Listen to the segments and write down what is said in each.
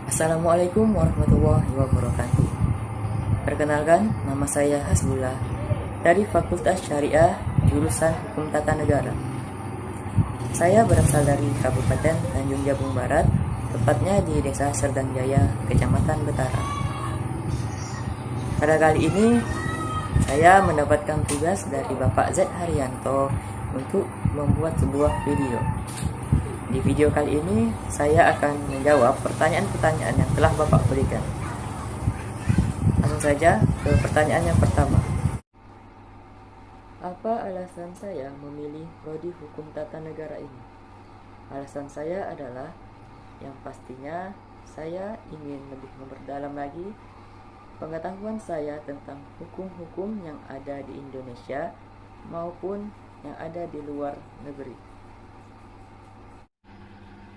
Assalamualaikum warahmatullahi wabarakatuh. Perkenalkan, nama saya Hasbullah dari Fakultas Syariah jurusan Hukum Tata Negara. Saya berasal dari Kabupaten Tanjung Jabung Barat, tepatnya di Desa Serdang Jaya, Kecamatan Betara. Pada kali ini, saya mendapatkan tugas dari Bapak Z Haryanto untuk membuat sebuah video. Di video kali ini, saya akan menjawab pertanyaan-pertanyaan yang telah Bapak berikan. Langsung saja ke pertanyaan yang pertama. Apa alasan saya memilih prodi hukum tata negara ini? Alasan saya adalah yang pastinya saya ingin lebih memperdalam lagi pengetahuan saya tentang hukum-hukum yang ada di Indonesia maupun yang ada di luar negeri.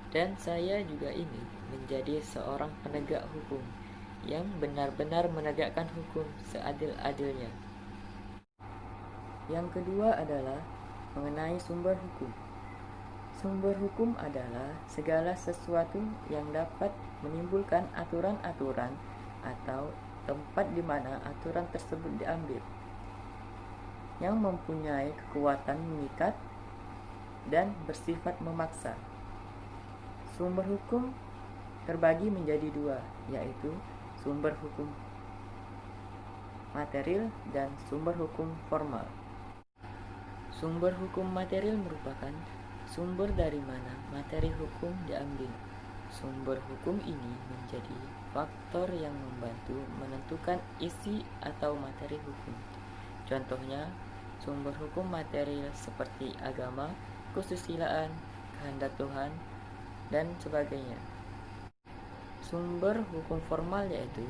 Dan saya juga ingin menjadi seorang penegak hukum yang benar-benar menegakkan hukum seadil-adilnya. Yang kedua adalah mengenai sumber hukum. Sumber hukum adalah segala sesuatu yang dapat menimbulkan aturan-aturan atau tempat di mana aturan tersebut diambil, yang mempunyai kekuatan mengikat dan bersifat memaksa. Sumber hukum terbagi menjadi dua, yaitu sumber hukum material dan sumber hukum formal. Sumber hukum material merupakan sumber dari mana materi hukum diambil. Sumber hukum ini menjadi faktor yang membantu menentukan isi atau materi hukum. Contohnya, sumber hukum material seperti agama, kesusilaan, kehendak Tuhan, dan sebagainya. Sumber hukum formal yaitu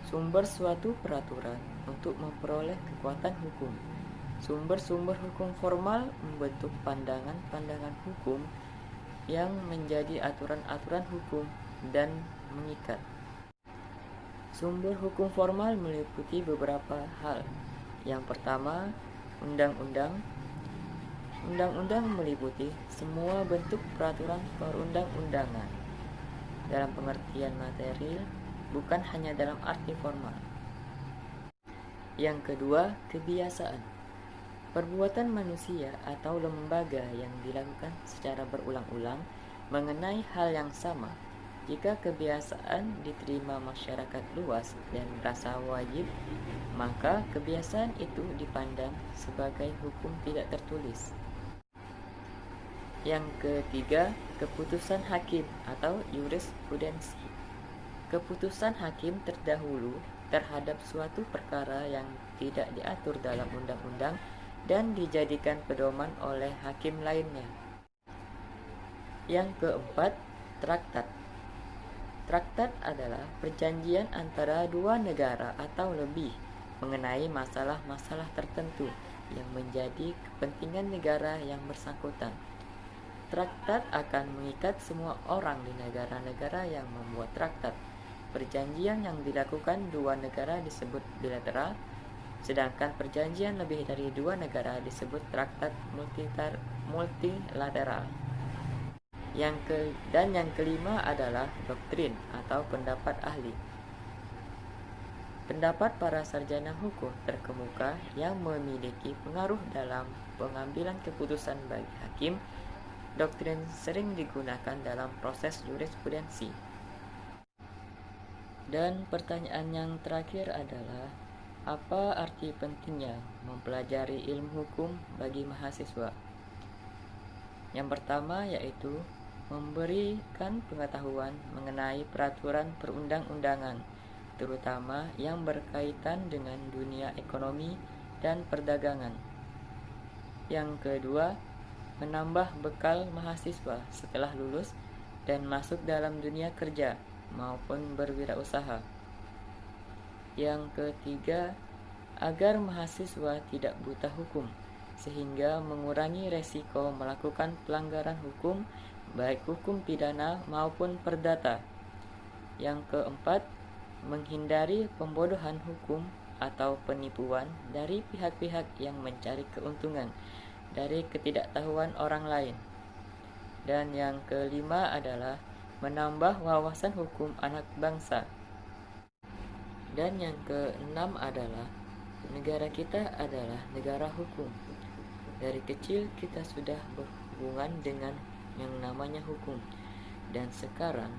sumber suatu peraturan untuk memperoleh kekuatan hukum. Sumber-sumber hukum formal membentuk pandangan-pandangan hukum yang menjadi aturan-aturan hukum dan mengikat. Sumber hukum formal meliputi beberapa hal. Yang pertama, undang-undang. Undang-undang meliputi semua bentuk peraturan perundang-undangan dalam pengertian material, bukan hanya dalam arti formal. Yang kedua, kebiasaan. Perbuatan manusia atau lembaga yang dilakukan secara berulang-ulang mengenai hal yang sama. Jika kebiasaan diterima masyarakat luas dan merasa wajib, maka kebiasaan itu dipandang sebagai hukum tidak tertulis. Yang ketiga, keputusan hakim atau jurisprudensi. Keputusan hakim terdahulu terhadap suatu perkara yang tidak diatur dalam undang-undang dan dijadikan pedoman oleh hakim lainnya. Yang keempat, traktat. Traktat adalah perjanjian antara dua negara atau lebih mengenai masalah-masalah tertentu yang menjadi kepentingan negara yang bersangkutan. Traktat akan mengikat semua orang di negara-negara yang membuat traktat. Perjanjian yang dilakukan dua negara disebut bilateral, sedangkan perjanjian lebih dari dua negara disebut traktat multilateral. Yang kelima adalah doktrin atau pendapat ahli. Pendapat para sarjana hukum terkemuka yang memiliki pengaruh dalam pengambilan keputusan bagi hakim. Doktrin sering digunakan dalam proses jurisprudensi. Dan pertanyaan yang terakhir adalah, apa arti pentingnya mempelajari ilmu hukum bagi mahasiswa? Yang pertama yaitu memberikan pengetahuan mengenai peraturan perundang-undangan, terutama yang berkaitan dengan dunia ekonomi dan perdagangan. Yang kedua, menambah bekal mahasiswa setelah lulus dan masuk dalam dunia kerja maupun berwirausaha. Yang ketiga, agar mahasiswa tidak buta hukum sehingga mengurangi resiko melakukan pelanggaran hukum, baik hukum pidana maupun perdata. Yang keempat, menghindari pembodohan hukum atau penipuan dari pihak-pihak yang mencari keuntungan dari ketidaktahuan orang lain. Dan yang kelima adalah menambah wawasan hukum anak bangsa. Dan yang keenam adalah negara kita adalah negara hukum. Dari kecil kita sudah berhubungan dengan yang namanya hukum. Dan sekarang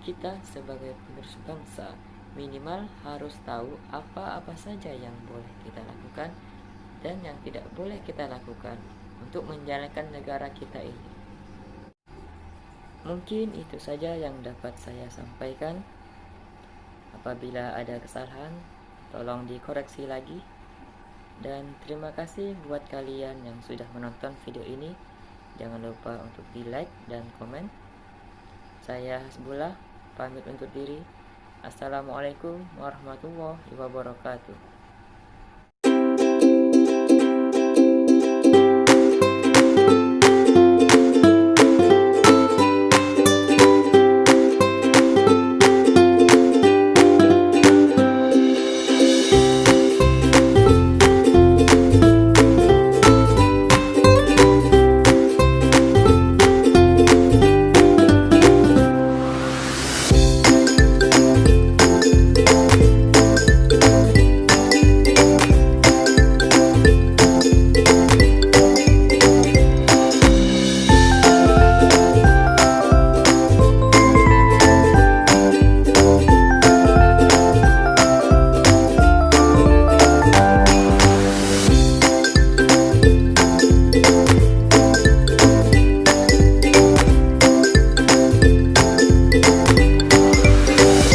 kita sebagai penerus bangsa minimal harus tahu apa-apa saja yang boleh kita lakukan dan yang tidak boleh kita lakukan untuk menjalankan negara kita ini. Mungkin itu saja yang dapat saya sampaikan. Apabila ada kesalahan, tolong dikoreksi lagi. Dan terima kasih buat kalian yang sudah menonton video ini. Jangan lupa untuk di like dan komen. Saya Hasbullah, pamit undur diri. Assalamualaikum warahmatullahi wabarakatuh.